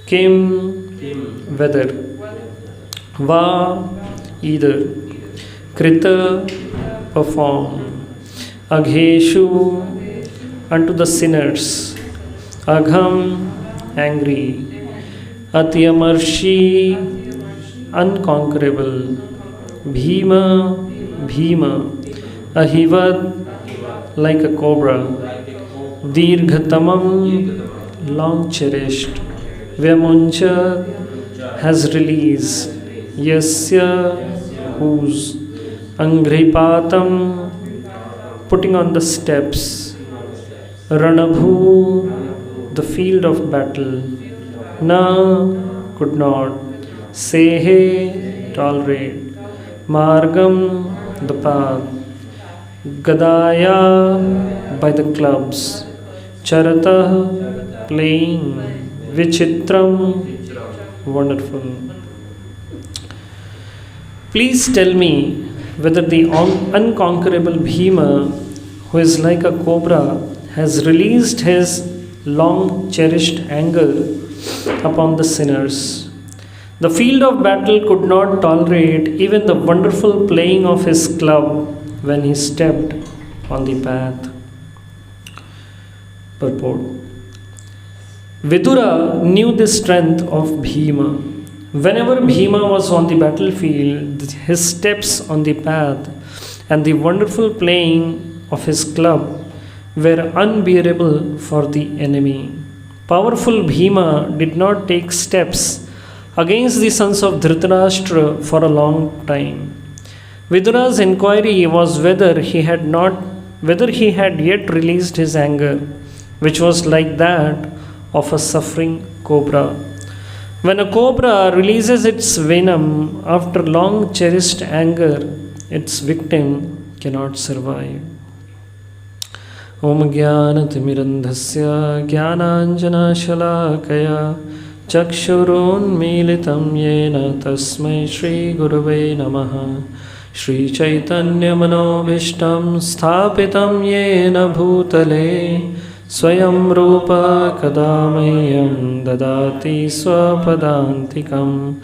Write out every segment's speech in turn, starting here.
Kim, whether, Va, either, Krita, perform, Agheshu, unto the sinners, Agham, angry, Atyamarshi, unconquerable, Bhima, Ahivad, like a cobra, Dirghatamam, long cherished, Vyamuncha, has released, Yasya, whose, Anghripatam, putting on the steps, Ranabhu, the field of battle, Na, could not, Sehe, tolerate, Margam, the path, Gadaya, by the clubs, Charata, playing, Vichitram, wonderful. Please tell me whether the unconquerable Bhima, who is like a cobra, has released his long cherished anger upon the sinners. The field of battle could not tolerate even the wonderful playing of his club when he stepped on the path. Purport. Vidura knew the strength of Bhima. Whenever Bhima was on the battlefield, his steps on the path and the wonderful playing of his club were unbearable for the enemy. Powerful Bhima did not take steps against the sons of Dhritarashtra for a long time. Vidura's inquiry was whether he had yet released his anger, which was like that of a suffering cobra. When a cobra releases its venom after long cherished anger, its victim cannot survive. Om Jnanatimirandhasya Jnananjanashalakaya Chakshurunmilitam Yena Tasmai Shri Gurave Namaha Shri Chaitanya Manobhishtam Sthapitam Yena Bhutale Swayam Rupa Kadamayam Dadati Swapadantikam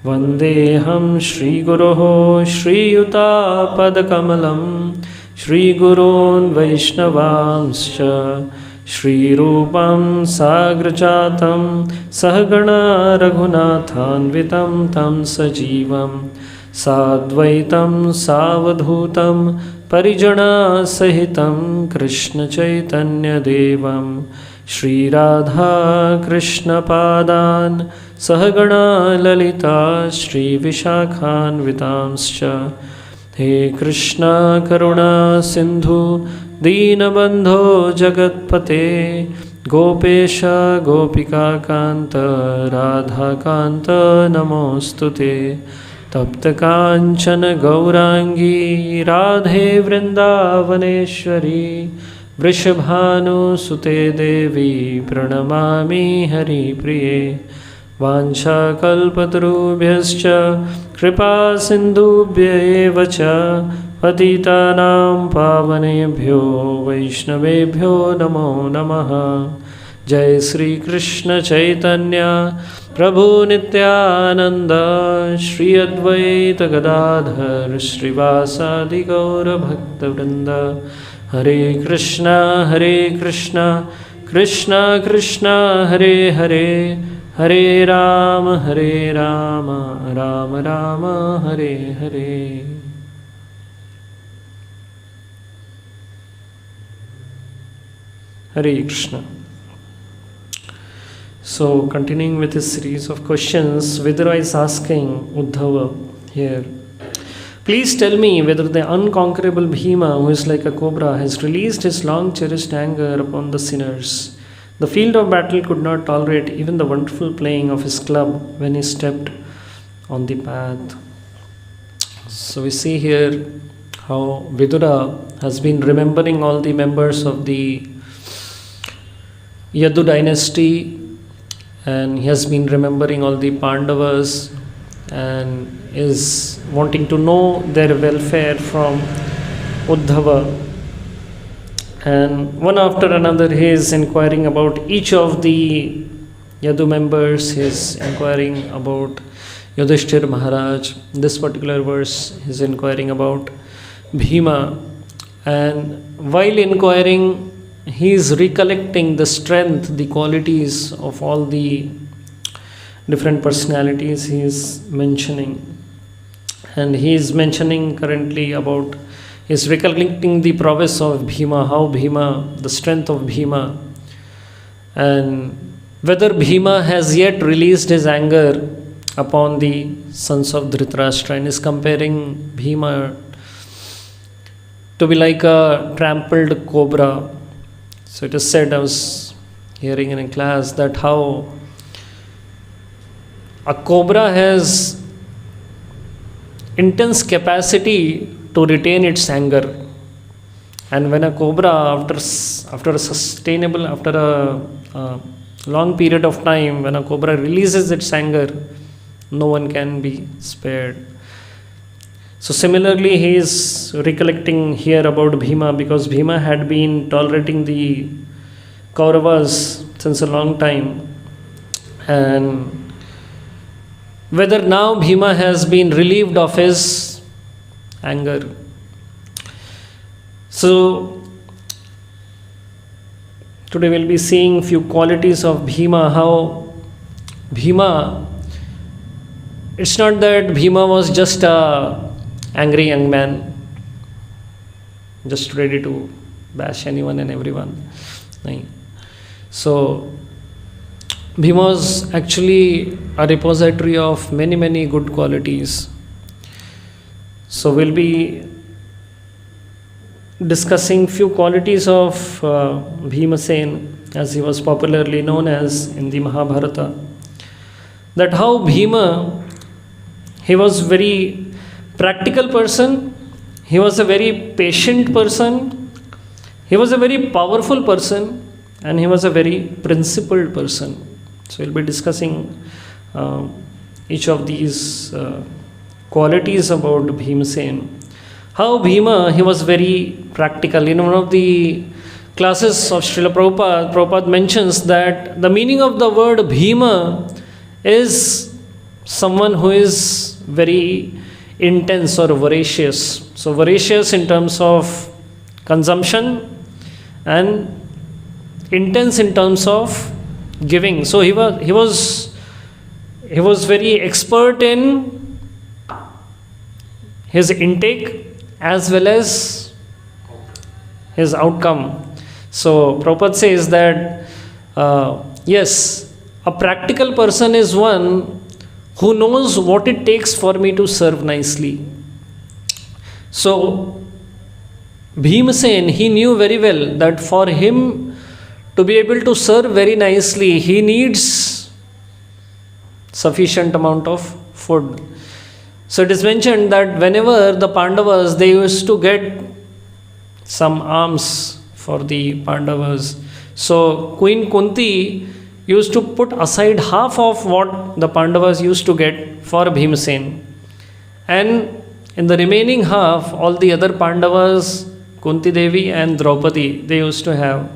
Vandeham Shri Guruho Shri Yuta Padakamalam Shri Gurun Vaishnavamscha Shri Rupam Sagrajatam Sahagana Raghunathanvitam Tam Sajivam Sadvaitam Savadhutam Parijana Sahitam Krishna Chaitanya Devam Shri Radha Krishna Padan Sahagana Lalita Shri Vishakhan Vitamscha He Krishna Karuna Sindhu Deenabandho Jagatpate Gopesha Gopika Kanta Radha Kanta Namostute Tapta Kanchana Gaurangi Radhe Vrindavaneshwari Vrishabhanu Sute Devi Pranamami Hari Priye Vansha Kalpatarubhyascha Kripa Sindhubhya Evacha Patitanam Pavanebhyo Vaishnavebhyo Namo Namaha Jai Sri Krishna Chaitanya Prabhu Nityananda Shri Advaita Gadadhar Srivasadi Gaura Bhakta Vrinda Hare Krishna Krishna Krishna Hare Hare Hare Rama Rama Rama Hare Hare. Hare Krishna. So, continuing with his series of questions, Vidura is asking Uddhava here, please tell me whether the unconquerable Bhima, who is like a cobra, has released his long cherished anger upon the sinners. The field of battle could not tolerate even the wonderful playing of his club when he stepped on the path. So we see here how Vidura has been remembering all the members of the Yadu dynasty, and he has been remembering all the Pandavas and is wanting to know their welfare from Uddhava. And one after another he is inquiring about each of the Yadu members, he is inquiring about Yudhishthir Maharaj. This particular verse is inquiring about Bhima. And while inquiring, he is recollecting the strength, the qualities of all the different personalities he is mentioning. And he is mentioning currently about, he is recollecting the prowess of Bhima, how Bhima, the strength of Bhima, and whether Bhima has yet released his anger upon the sons of Dhritarashtra, and is comparing Bhima to be like a trampled cobra. So it is said, I was hearing in a class, that how a cobra has intense capacity to retain its anger. And when a cobra, after a long period of time, when a cobra releases its anger, no one can be spared. So similarly, he is recollecting here about Bhima, because Bhima had been tolerating the Kauravas since a long time, and whether now Bhima has been relieved of his anger. So today we'll be seeing few qualities of Bhima, how Bhima, it's not that Bhima was just a angry young man, just ready to bash anyone and everyone. So Bhima was actually a repository of many, many good qualities. So we'll be discussing few qualities of Bhimasen, as he was popularly known as in the Mahabharata. That how Bhima, he was very practical person, he was a very patient person, he was a very powerful person, and he was a very principled person. So we'll be discussing each of these qualities about Bhimasen. How Bhima, he was very practical. In one of the classes of Srila Prabhupada, Prabhupada mentions that the meaning of the word Bhima is someone who is very intense or voracious. So voracious in terms of consumption and intense in terms of giving. So he was very expert in his intake as well as his outcome. So Prabhupada says that yes, a practical person is one who knows what it takes for me to serve nicely. So Bhimasen, he knew very well that for him to be able to serve very nicely, he needs sufficient amount of food. So it is mentioned that whenever the Pandavas, they used to get some alms for the Pandavas. So Queen Kunti used to put aside half of what the Pandavas used to get for Bhimasen. And in the remaining half, all the other Pandavas, Kunti Devi and Draupadi, they used to have.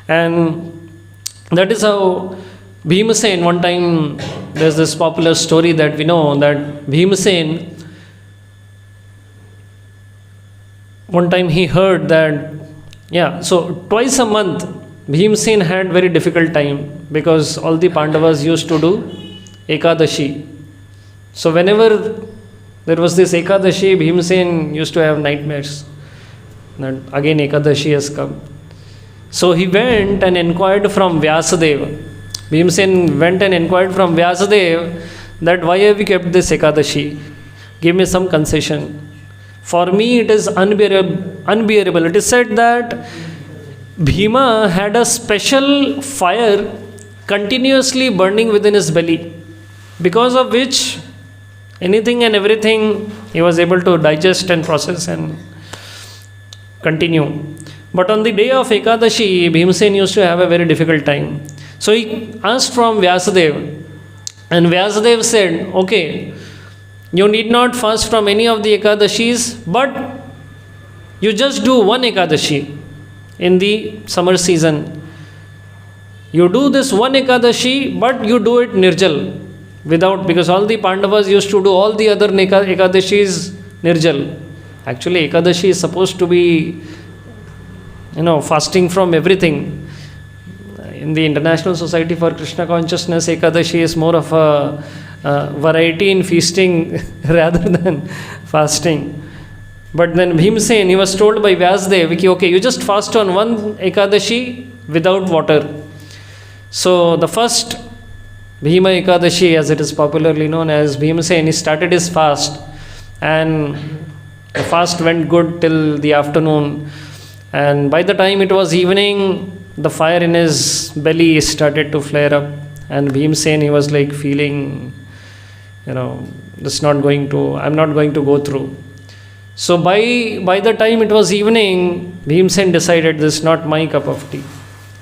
And that is how Bhimasen, one time, there's this popular story that we know that Bhimasen, one time he heard that, so twice a month, Bhimasen had very difficult time because all the Pandavas used to do Ekadashi. So whenever there was this Ekadashi, Bhimasen used to have nightmares that again Ekadashi has come. So he went and inquired from Vyasadeva. Bhimasen went and inquired from Vyasadeva that why have we kept this Ekadashi? Give me some concession. For me it is unbearable. It is said that Bhima had a special fire continuously burning within his belly, because of which anything and everything he was able to digest and process and continue. But on the day of Ekadashi, Bhimasen used to have a very difficult time. So he asked from Vyasadeva, and Vyasadeva said, okay, you need not fast from any of the Ekadashis, but you just do one Ekadashi in the summer season. You do this one Ekadashi, but you do it Nirjal. Because all the Pandavas used to do all the other Ekadashis Nirjal. Actually, Ekadashi is supposed to be, fasting from everything. In the International Society for Krishna Consciousness, Ekadashi is more of a variety in feasting rather than fasting. But then Bhimsen, he was told by Vyasdev, okay, you just fast on one Ekadashi without water. So the first Bhima Ekadashi, as it is popularly known as, Bhimsen, he started his fast, and the fast went good till the afternoon, and by the time it was evening, the fire in his belly started to flare up, and Bhimsen, he was like feeling, I'm not going to go through. So by the time it was evening, Bhimsen decided, this is not my cup of tea.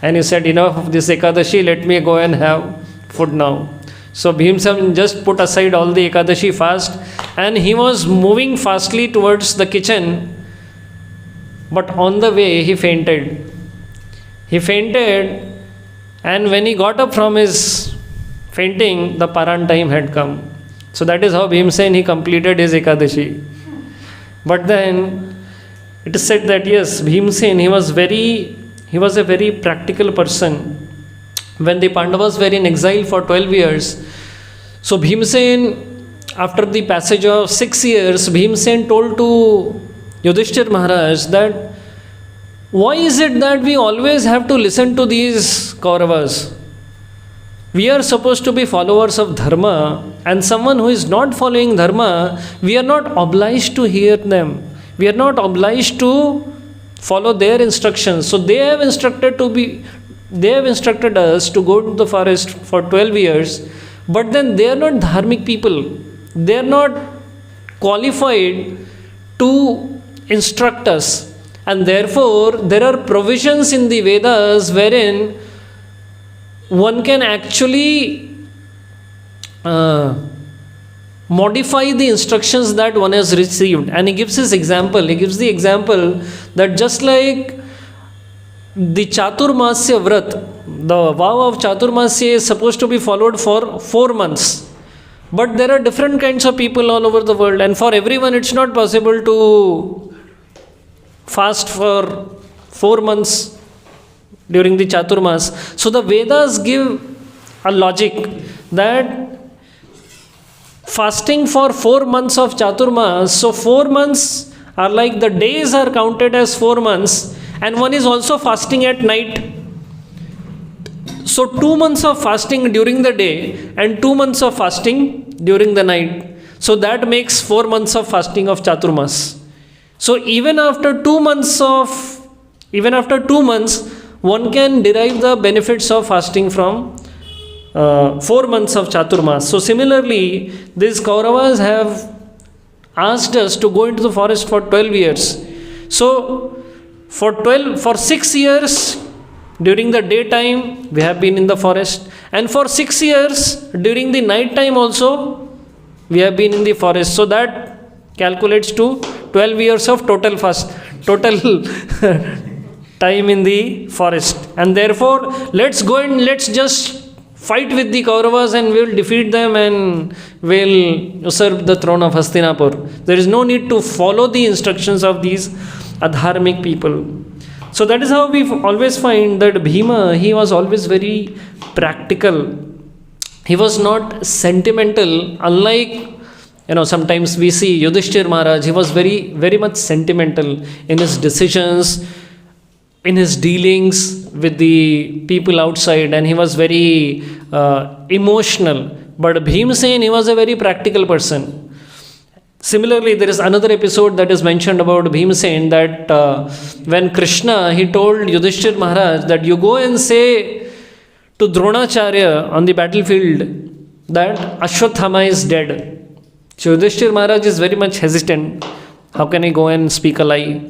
And he said, enough of this Ekadashi, let me go and have food now. So Bhimsen just put aside all the Ekadashi fast, and he was moving fastly towards the kitchen, but on the way he fainted. And when he got up from his fainting, the Paran time had come. So that is how Bhimsen, he completed his Ekadashi. But then it is said that yes, Bhimsen, he was a very practical person. When the Pandavas were in exile for 12 years, so Bhimsen, after the passage of 6 years, Bhimsen told to Yudhishthir Maharaj that, why is it that we always have to listen to these Kauravas? We are supposed to be followers of Dharma, and someone who is not following Dharma, we are not obliged to hear them. We are not obliged to follow their instructions. So they have instructed us to go to the forest for 12 years, but then they are not dharmic people. They are not qualified to instruct us. And therefore, there are provisions in the Vedas wherein one can actually modify the instructions that one has received. And he gives his example. He gives the example that just like the Chaturmasya Vrat, the vow of Chaturmasya is supposed to be followed for 4 months. But there are different kinds of people all over the world, and for everyone it's not possible to fast for 4 months during the Chaturmas. So the Vedas give a logic that fasting for 4 months of Chaturmas, so 4 months are like the days are counted as 4 months, and one is also fasting at night. So 2 months of fasting during the day and 2 months of fasting during the night. So that makes 4 months of fasting of Chaturmas. So even after 2 months, one can derive the benefits of fasting from 4 months of Chaturmas. So similarly, these Kauravas have asked us to go into the forest for 12 years. So for 6 years during the daytime we have been in the forest, and for 6 years during the night time also we have been in the forest. So that calculates to 12 years of total time in the forest. And therefore, let's go and let's just fight with the Kauravas and we will defeat them and we'll usurp the throne of Hastinapur. There is no need to follow the instructions of these adharmic people. So that is how we always find that Bhima, he was always very practical. He was not sentimental, unlike sometimes we see Yudhishthir Maharaj. He was very, very much sentimental in his decisions, in his dealings with the people outside, and he was very emotional. But Bhimsen, he was a very practical person. Similarly, there is another episode that is mentioned about Bhimsen, that when Krishna, he told Yudhishthir Maharaj that you go and say to Dronacharya on the battlefield that Ashwathama is dead. So Yudhishthir Maharaj is very much hesitant. How can I go and speak a lie?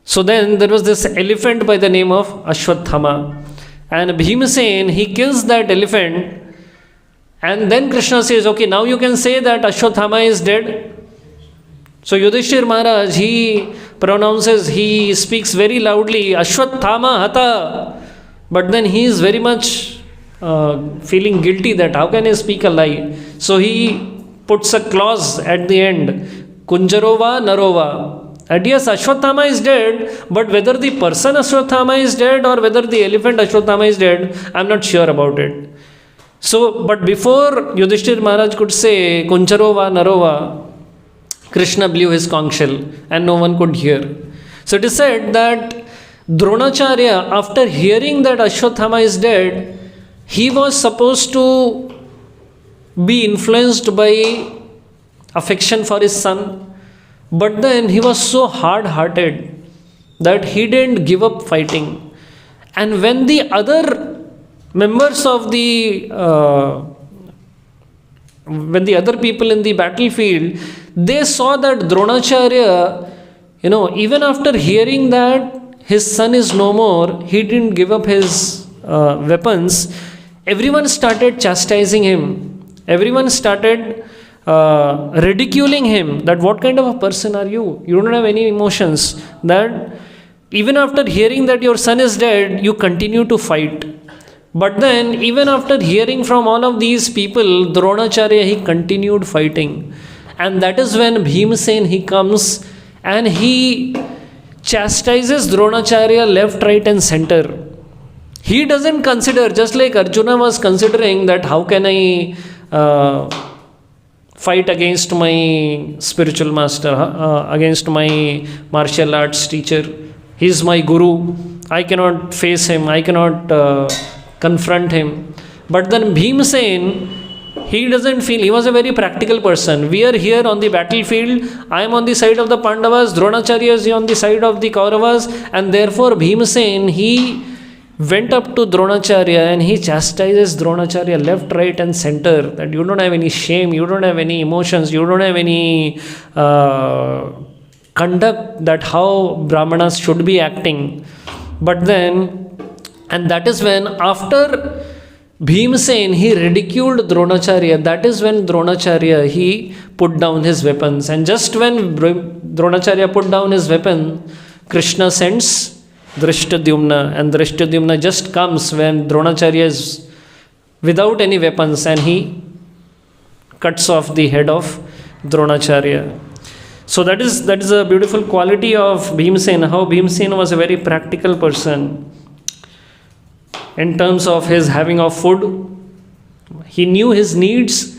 So then there was this elephant by the name of Ashwathama. And Bhimsen, he kills that elephant. And then Krishna says, okay, now you can say that Ashwathama is dead. So Yudhishthir Maharaj, he speaks very loudly, Ashwathama Hata. But then he is very much feeling guilty that how can I speak a lie? So he puts a clause at the end, Kunjarova Narova. And yes, Ashwatthama is dead, but whether the person Ashwatthama is dead or whether the elephant Ashwatthama is dead, I'm not sure about it. So, but before Yudhishthir Maharaj could say Kunjarova Narova, Krishna blew his conch shell and no one could hear. So it is said that Dronacharya, after hearing that Ashwatthama is dead, he was supposed to be influenced by affection for his son. But then he was so hard-hearted that he didn't give up fighting. And when the other members of when the other people in the battlefield, they saw that Dronacharya, even after hearing that his son is no more, he didn't give up his weapons. Everyone started chastising him. Everyone started ridiculing him, that what kind of a person are you? You don't have any emotions. That even after hearing that your son is dead, you continue to fight. But then even after hearing from all of these people, Dronacharya, he continued fighting. And that is when Bhimsen, he comes and he chastises Dronacharya left, right and center. He doesn't consider, just like Arjuna was considering that how can I fight against my spiritual master, against my martial arts teacher. He is my guru. I cannot face him. I cannot confront him. But then Bhimsen, he doesn't feel, he was a very practical person. We are here on the battlefield. I am on the side of the Pandavas. Dronacharya is on the side of the Kauravas. And therefore Bhimsen, he went up to Dronacharya and he chastises Dronacharya left, right and center, that you don't have any shame, you don't have any emotions, you don't have any conduct, that how Brahmanas should be acting. But then, and that is when after Bhimsen, he ridiculed Dronacharya, that is when Dronacharya, he put down his weapons. And just when Dronacharya put down his weapon, Krishna sends Drishtadyumna, and Drishtadyumna just comes when Dronacharya is without any weapons and he cuts off the head of Dronacharya. So that is a beautiful quality of Bhimsen, how Bhimsen was a very practical person in terms of his having of food. He knew his needs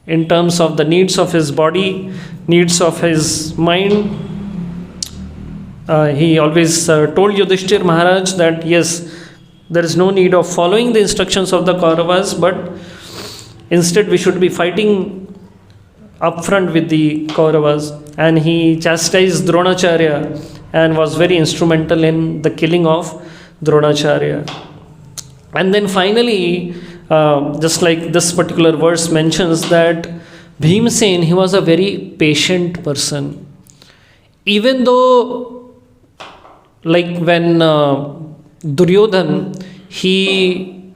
in terms of the needs of his body, needs of his mind. He always told Yudhishthir Maharaj that yes, there is no need of following the instructions of the Kauravas, but instead we should be fighting upfront with the Kauravas. And he chastised Dronacharya and was very instrumental in the killing of Dronacharya. And then finally, just like this particular verse mentions, that Bhimsen, he was a very patient person. Even though, like when Duryodhan, he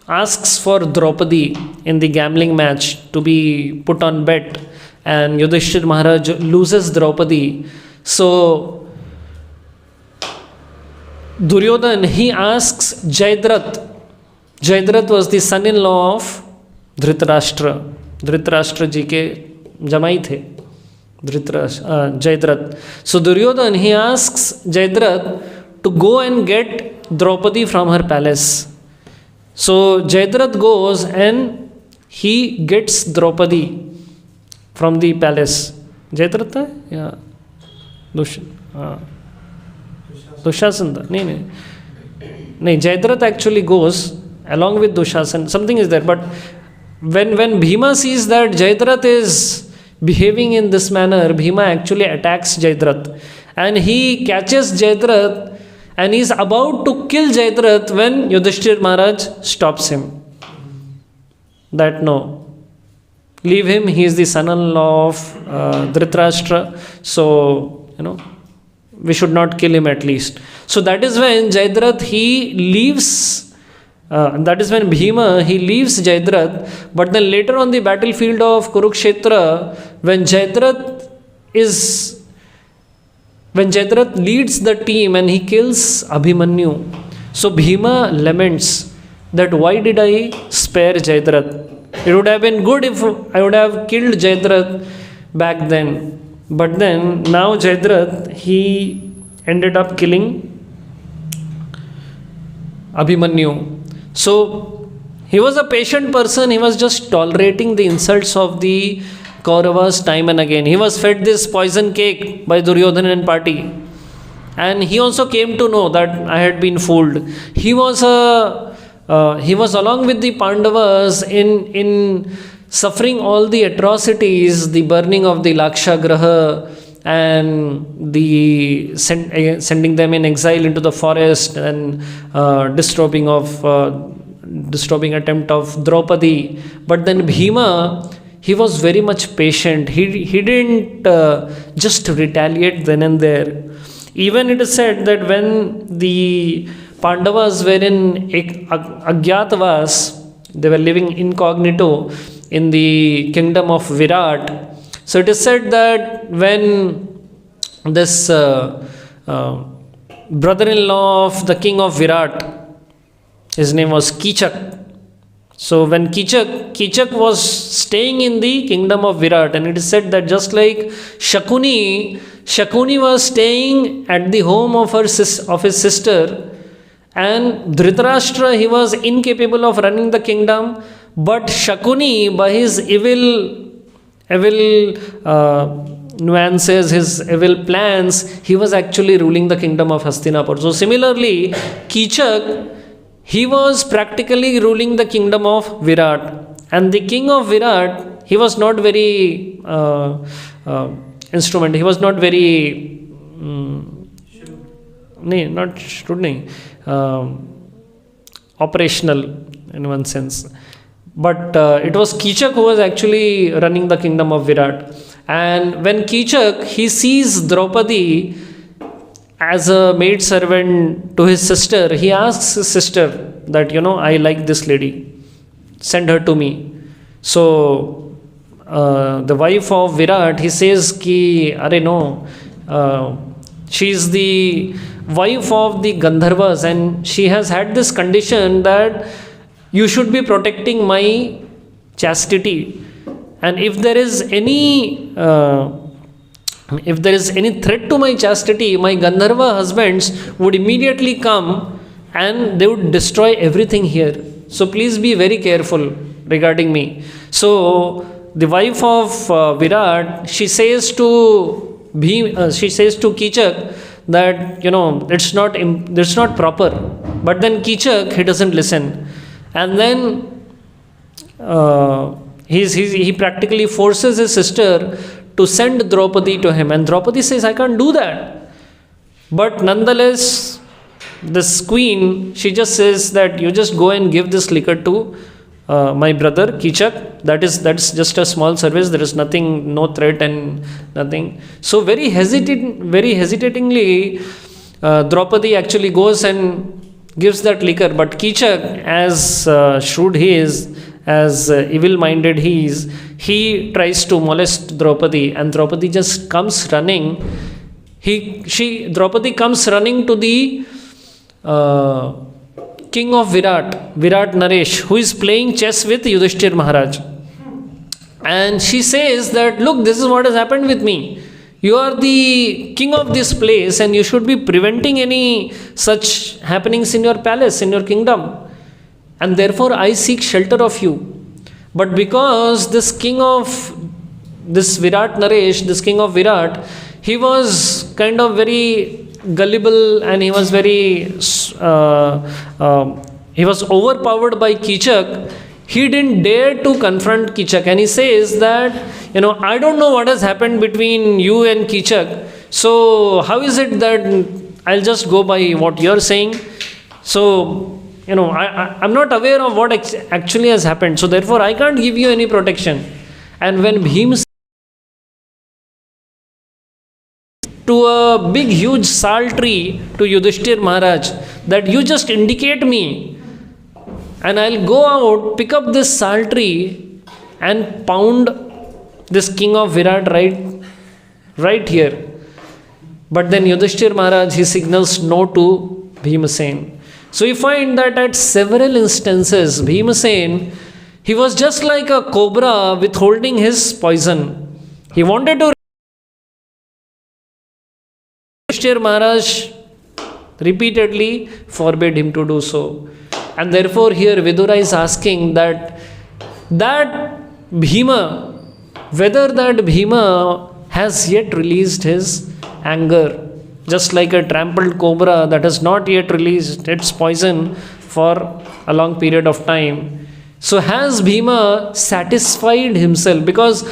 asks for Draupadi in the gambling match to be put on bet, and Yudhishthir Maharaj loses Draupadi. So Duryodhan, he asks Jayadratha. Jayadratha was the son-in-law of Dhritarashtra. Dhritarashtra ji ke jamai the. Jayadratha. So Duryodhan, he asks Jayadratha to go and get Draupadi from her palace. So Jayadratha goes and he gets Draupadi from the palace. Jayadratha? Yeah. Dushasana. No, Jayadratha actually goes along with Dushasana. Something is there. But when Bhima sees that Jayadratha is behaving in this manner, Bhima actually attacks Jayadratha. And he catches Jayadratha and he is about to kill Jayadratha when Yudhishthir Maharaj stops him. That no, leave him, he is the son-in-law of Dhritarashtra. So, we should not kill him at least. So that is when Jayadratha, he leaves, that is when Bhima, he leaves Jayadratha. But then later on the battlefield of Kurukshetra, when Jayadratha leads the team and he kills Abhimanyu. So Bhima laments that why did I spare Jayadratha? It would have been good if I would have killed Jayadratha back then. But then now Jayadratha, he ended up killing Abhimanyu. So he was a patient person. He was just tolerating the insults of the Kauravas time and again. He was fed this poison cake by Duryodhana and party. And he also came to know that I had been fooled. He was along with the Pandavas in suffering all the atrocities, the burning of the Lakshagraha and the sending them in exile into the forest and disturbing attempt of Draupadi. But then Bhima, he was very much patient. He didn't just retaliate then and there. Even it is said that when the Pandavas were in Agyatavas, they were living incognito in the kingdom of Virat. So it is said that when this brother-in-law of the king of Virat, his name was Kichak. So when Kichak was staying in the kingdom of Virat, and it is said that just like Shakuni was staying at the home of his sister, and Dhritarashtra, he was incapable of running the kingdom, but Shakuni, by his evil nuances, his evil plans, he was actually ruling the kingdom of Hastinapur. So similarly, Kichak, he was practically ruling the kingdom of Virat. And the king of Virat, he was not very he was not very operational in one sense. But it was Kichak who was actually running the kingdom of Virat. And when Kichak, he sees Draupadi as a maid servant to his sister, he asks his sister that, I like this lady, send her to me. So the wife of Virat, he says ki, she's the wife of the Gandharvas, and she has had this condition that you should be protecting my chastity, and if there is any threat to my chastity, my Gandharva husbands would immediately come and they would destroy everything here. So please be very careful regarding me. So the wife of Virat, she says to Kichak that it's not proper. But then Kichak, he doesn't listen, and then he practically forces his sister to send Draupadi to him, and Draupadi says, I can't do that. But nonetheless, this queen, she just says that you just go and give this liquor to my brother Kichak. That's just a small service. There is nothing, no threat and nothing. So very hesitatingly, Draupadi actually goes and gives that liquor. But Kichak, as shrewd he is, as evil-minded he is, he tries to molest Draupadi, and Draupadi just comes running. Draupadi comes running to the king of Virat Naresh, who is playing chess with Yudhishthir Maharaj. And she says that, look, this is what has happened with me. You are the king of this place, and you should be preventing any such happenings in your palace, in your kingdom. And therefore I seek shelter of you. But because this Virat Naresh, this king of Virat, he was kind of very gullible, and he was very he was overpowered by Kichak. He didn't dare to confront Kichak, and he says that, I don't know what has happened between you and Kichak. So how is it that I'll just go by what you're saying? So I'm not aware of what actually has happened. So therefore I can't give you any protection. And when Bhim to a big huge sal tree to Yudhishthir Maharaj, that you just indicate me and I'll go out, pick up this sal tree and pound this king of Virat right here. But then Yudhishthir Maharaj, he signals no to Bhimasen. So we find that at several instances, Bhimasen, he was just like a cobra withholding his poison. He wanted to. Yudhishthir Maharaj repeatedly forbade him to do so. And therefore here Vidura is asking that Bhima, whether that Bhima has yet released his anger, just like a trampled cobra that has not yet released its poison for a long period of time. So has Bhima satisfied himself? Because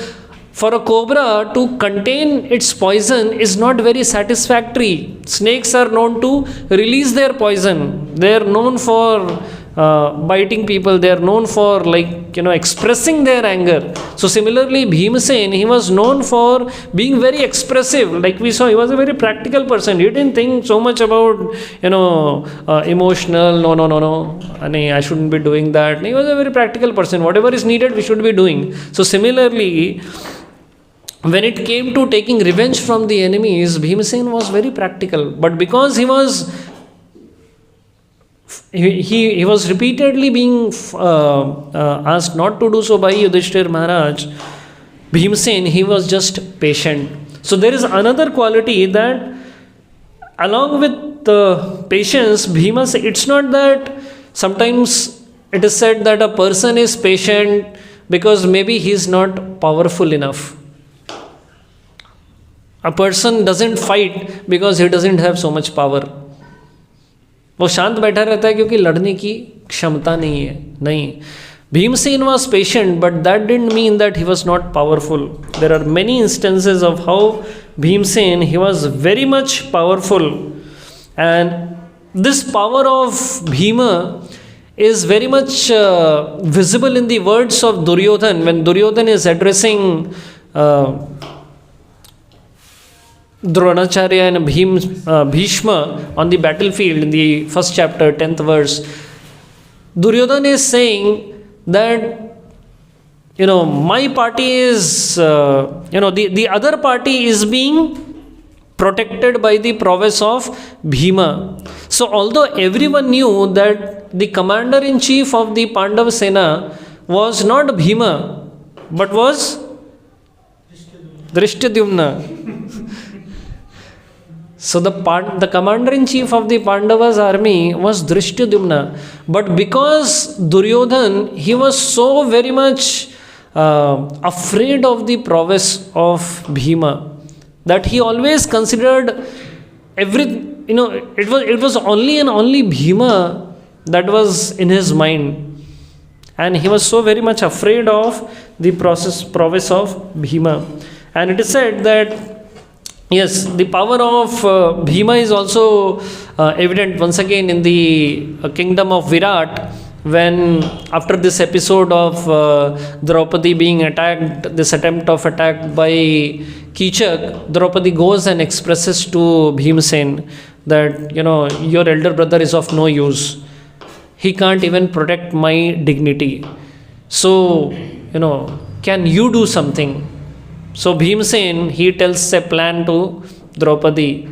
for a cobra to contain its poison is not very satisfactory. Snakes are known to release their poison. They are known for biting people. They are known for expressing their anger. So similarly, Bhimasen, he was known for being very expressive. Like we saw, he was a very practical person. He didn't think so much about emotional. No. I shouldn't be doing that. He was a very practical person. Whatever is needed, we should be doing. So similarly, when it came to taking revenge from the enemies, Bhimasen was very practical. But because he was repeatedly being asked not to do so by Yudhishthir Maharaj, Bhimasen, he was just patient. So there is another quality that along with the patience, Bhimasen, it's not that sometimes it is said that a person is patient because maybe he is not powerful enough. A person doesn't fight because he doesn't have so much power. वो शांत बैठा रहता है क्योंकि लड़ने की क्षमता नहीं है. नहीं. Bhimsen was patient, but that didn't mean that he was not powerful. There are many instances of how Bhimsen, he was very much powerful. And this power of Bhima is very much visible in the words of Duryodhan. When Duryodhan is addressing Dronacharya and Bhishma on the battlefield in the first chapter, 10th verse, Duryodhan is saying that, my party is, the other party is being protected by the prowess of Bhima. So although everyone knew that the commander-in-chief of the Pandava Sena was not Bhima, but was Drishtadyumna. So the commander-in-chief of the Pandavas' army was Drishtadyumna. But because Duryodhan, he was so very much afraid of the prowess of Bhima, that he always considered it was only and only Bhima that was in his mind. And he was so very much afraid of the prowess of Bhima. And it is said that yes, the power of Bhima is also evident once again in the kingdom of Virat, when after this episode of Draupadi being attacked, this attempt of attack by Kichak, Draupadi goes and expresses to Bhimsen that, your elder brother is of no use. He can't even protect my dignity. So, can you do something? So Bhimsen, he tells a plan to Draupadi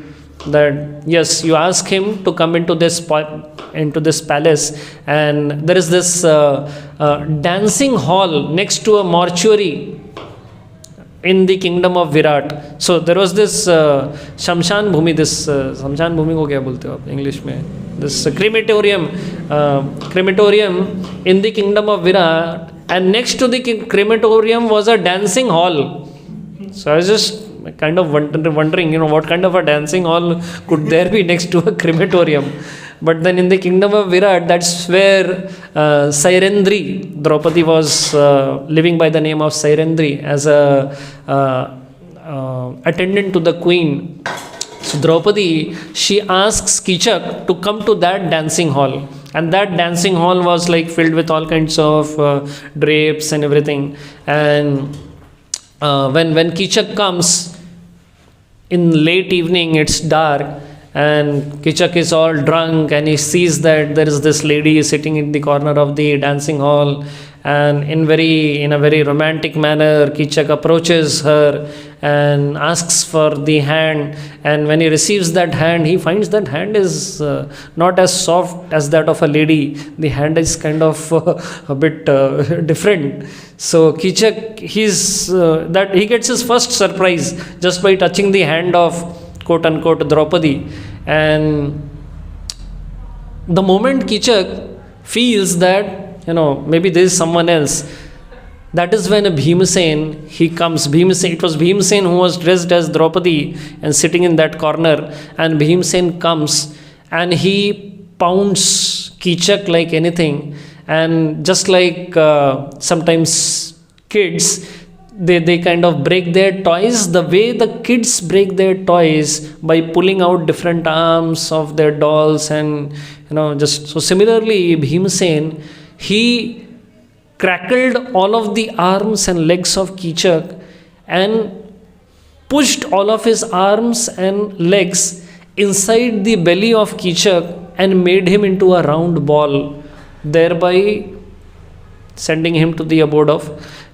that yes, you ask him to come into this palace, and there is this dancing hall next to a mortuary in the kingdom of Virat. So there was this Shamshan Bhumi, Shamshan Bhumi ko kya bolte ho aap English mein? This crematorium in the kingdom of Virat, and next to the crematorium was a dancing hall. So I was just kind of wondering, what kind of a dancing hall could there be next to a crematorium? But then in the kingdom of Virat, that's where Sairendri, Draupadi was living by the name of Sairendri as a attendant to the queen. So Draupadi, she asks Kichak to come to that dancing hall. And that dancing hall was filled with all kinds of drapes and everything. And when Kichak comes in late evening, it's dark, and Kichak is all drunk, and he sees that there is this lady sitting in the corner of the dancing hall, and in a very romantic manner, Kichak approaches her and asks for the hand. And when he receives that hand, he finds that hand is not as soft as that of a lady. The hand is kind of a bit different. So Kichak, that he gets his first surprise just by touching the hand of quote unquote Draupadi. And the moment Kichak feels that maybe there is someone else, that is when Bhimsen, he comes. It was Bhimsen who was dressed as Draupadi and sitting in that corner. And Bhimsen comes and he pounds Kichak like anything. And just like sometimes kids, they kind of break their toys, the way the kids break their toys by pulling out different arms of their dolls. And just so similarly, Bhimsen, he crackled all of the arms and legs of Kichak and pushed all of his arms and legs inside the belly of Kichak and made him into a round ball, thereby sending him to the abode of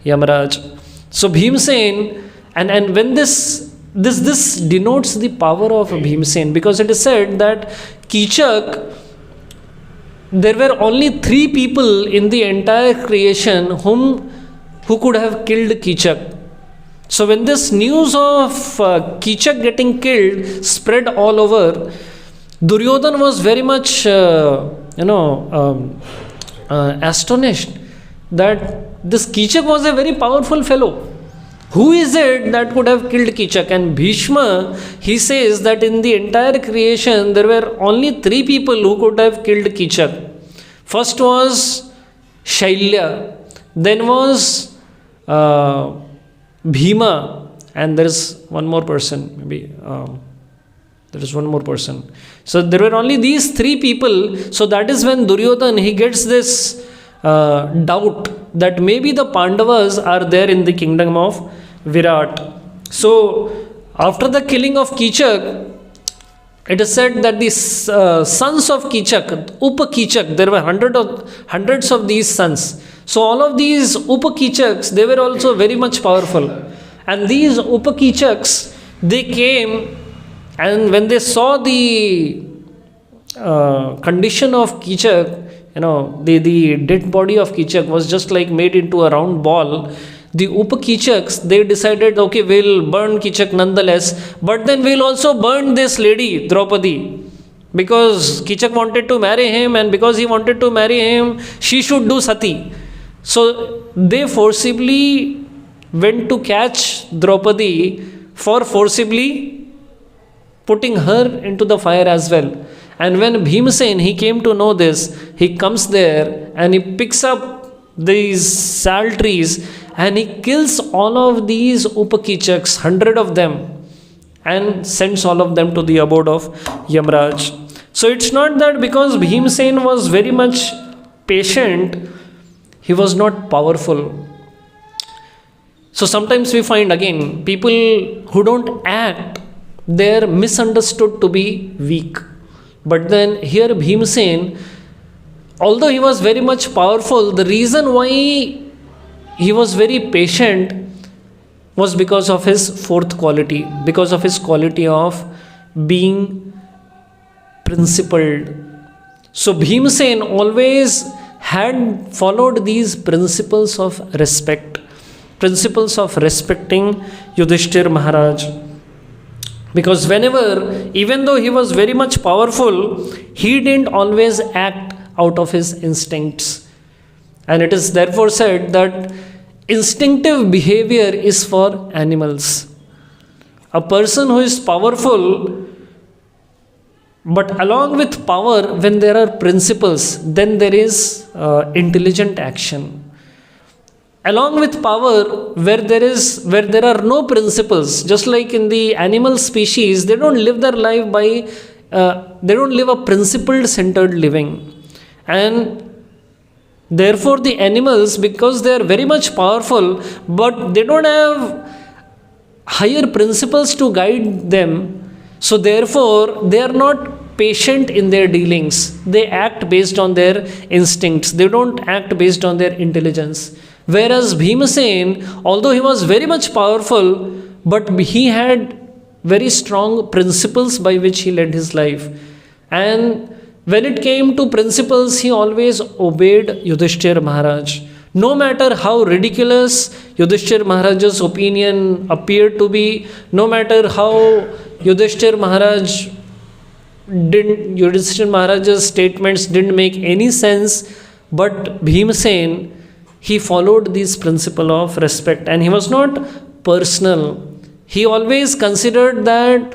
Yamaraj. So Bhimsen, and when this denotes the power of Bhimsen, because it is said that Kichak, there were only 3 people in the entire creation who could have killed Kichak. So when this news of Kichak getting killed spread all over, Duryodhan was very much astonished that this Kichak was a very powerful fellow. Who is it that could have killed Kichak? And Bhishma, he says that in the entire creation, there were only 3 people who could have killed Kichak. First was Shailya, then was Bhima, and there is one more person, maybe there is one more person. So there were only these 3 people. So that is when Duryodhan, he gets this doubt that maybe the Pandavas are there in the kingdom of Virat. So after the killing of Kichak, it is said that the sons of Kichak, Upa-Kichak, there were hundreds of these sons. So all of these Upa-Kichaks, they were also very much powerful. And these Upa-Kichaks, they came, and when they saw the condition of Kichak, the dead body of Kichak was just like made into a round ball. The Upa-Kichaks, they decided, okay, we'll burn Kichak nonetheless, but then we'll also burn this lady, Draupadi. Because Kichak wanted to marry him, and because he wanted to marry him, she should do sati. So they forcibly went to catch Draupadi for forcibly putting her into the fire as well. And when Bhimsen, he came to know this, he comes there and he picks up these sal trees and he kills all of these Upa-Kichaks, 100 of them, and sends all of them to the abode of Yamraj. So it's not that because Bhimsen was very much patient, he was not powerful. So sometimes we find again, people who don't act, they're misunderstood to be weak. But then here Bhimsen, although he was very much powerful, the reason why he was very patient was because of his 4th quality, because of his quality of being principled. So Bhimsen always had followed these principles of respect, principles of respecting Yudhishthir Maharaj. Because whenever, even though he was very much powerful, he didn't always act out of his instincts. And it is therefore said that instinctive behavior is for animals. A person who is powerful, but along with power, when there are principles, then there is intelligent action. Along with power, where there are no principles, just like in the animal species, they don't live their life by, they don't live a principled centered living. And therefore the animals, because they are very much powerful, but they don't have higher principles to guide them, so therefore they are not patient in their dealings. They act based on their instincts. They don't act based on their intelligence. Whereas Bhimasen, although he was very much powerful, but he had very strong principles by which he led his life. And when it came to principles, he always obeyed Yudhishthir Maharaj. No matter how ridiculous Yudhishthir Maharaj's opinion appeared to be, no matter how Yudhishthir Maharaj's statements didn't make any sense, but Bhimsen, he followed this principle of respect, and he was not personal. He always considered that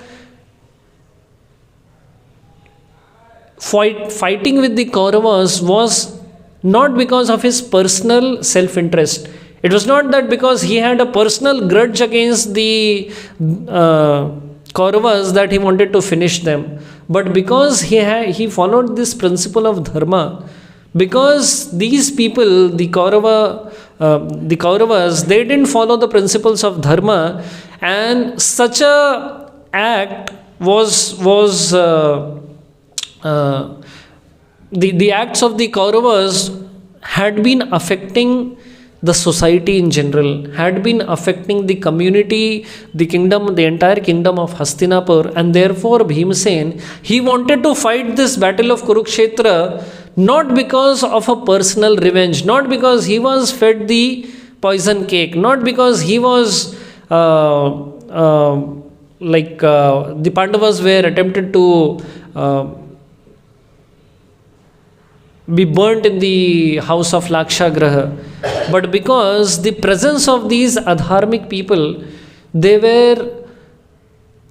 fighting with the Kauravas was not because of his personal self-interest. It was not that because he had a personal grudge against the Kauravas that he wanted to finish them, but because he followed this principle of dharma. Because these people, the Kauravas, they didn't follow the principles of dharma, and such a act was the acts of the Kauravas had been affecting the society in general, had been affecting the community, the kingdom, the entire kingdom of Hastinapur, and therefore Bhimsen, he wanted to fight this battle of Kurukshetra not because of a personal revenge, not because he was fed the poison cake, not because he was the Pandavas were attempted to be burnt in the house of Lakshagraha, but because the presence of these adharmic people, they were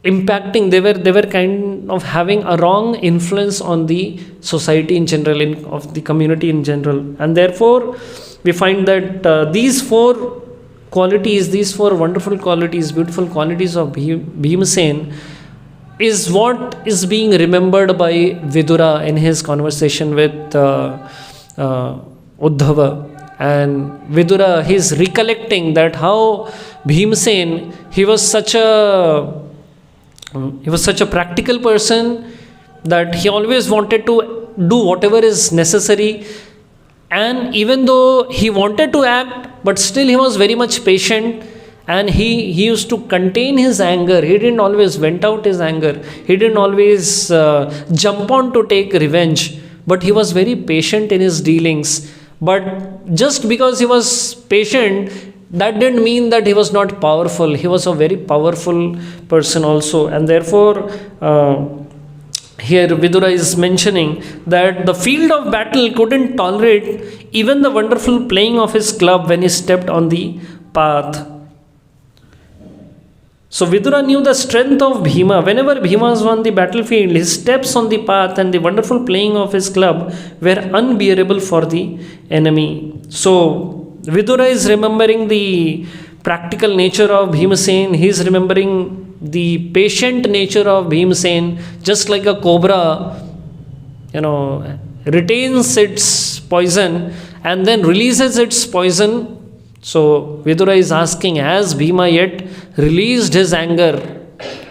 impacting, they were kind of having a wrong influence on the society in general, of the community in general, and therefore we find that these four qualities, these four wonderful qualities, beautiful qualities of Bhimsen is what is being remembered by Vidura in his conversation with Uddhava. And Vidura, he is recollecting that how Bhimsen, he was such a practical person that he always wanted to do whatever is necessary, and even though he wanted to act, but still he was very much patient, and he used to contain his anger. He didn't always vent out his anger, he didn't always jump on to take revenge, but he was very patient in his dealings. But just because he was patient, that didn't mean that he was not powerful. He was a very powerful person also, and therefore here Vidura is mentioning that the field of battle couldn't tolerate even the wonderful playing of his club when he stepped on the path. So Vidura knew the strength of Bhima. Whenever Bhima was on the battlefield, his steps on the path and the wonderful playing of his club were unbearable for the enemy. So Vidura is remembering the practical nature of Bhimsen. He is remembering the patient nature of Bhimsen. Just like a cobra, retains its poison and then releases its poison. So Vidura is asking, has Bhima yet released his anger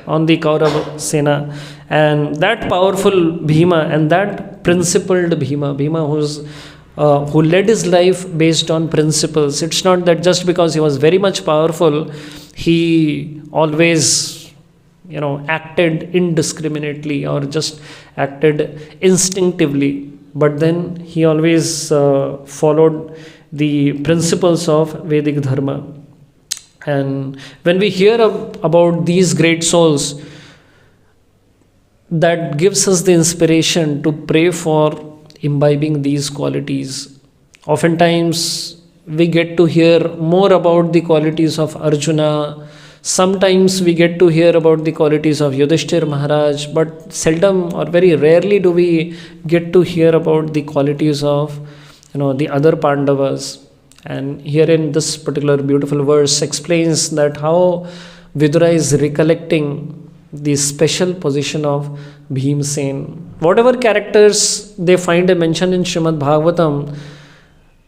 on the Kaurava Sena? And that powerful Bhima and that principled Bhima who led his life based on principles. It's not that just because he was very much powerful, he always, acted indiscriminately or just acted instinctively. But then he always followed the principles of Vedic Dharma. And when we hear about these great souls, that gives us the inspiration to pray for imbibing these qualities. Oftentimes we get to hear more about the qualities of Arjuna. Sometimes we get to hear about the qualities of Yudhishthir Maharaj, but seldom or very rarely do we get to hear about the qualities of the other Pandavas. And here in this particular beautiful verse explains that how Vidura is recollecting the special position of Bhimsen. Whatever characters they find a mention in Shrimad Bhagavatam,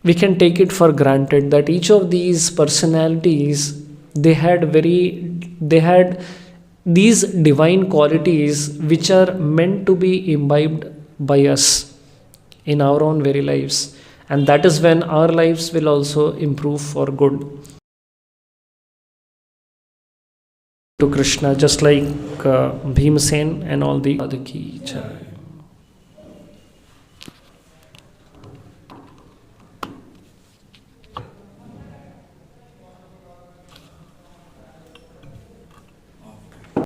we can take it for granted that each of these personalities, they had these divine qualities which are meant to be imbibed by us in our own very lives, and that is when our lives will also improve for good. To Krishna, just like Bhimsen and all the other key.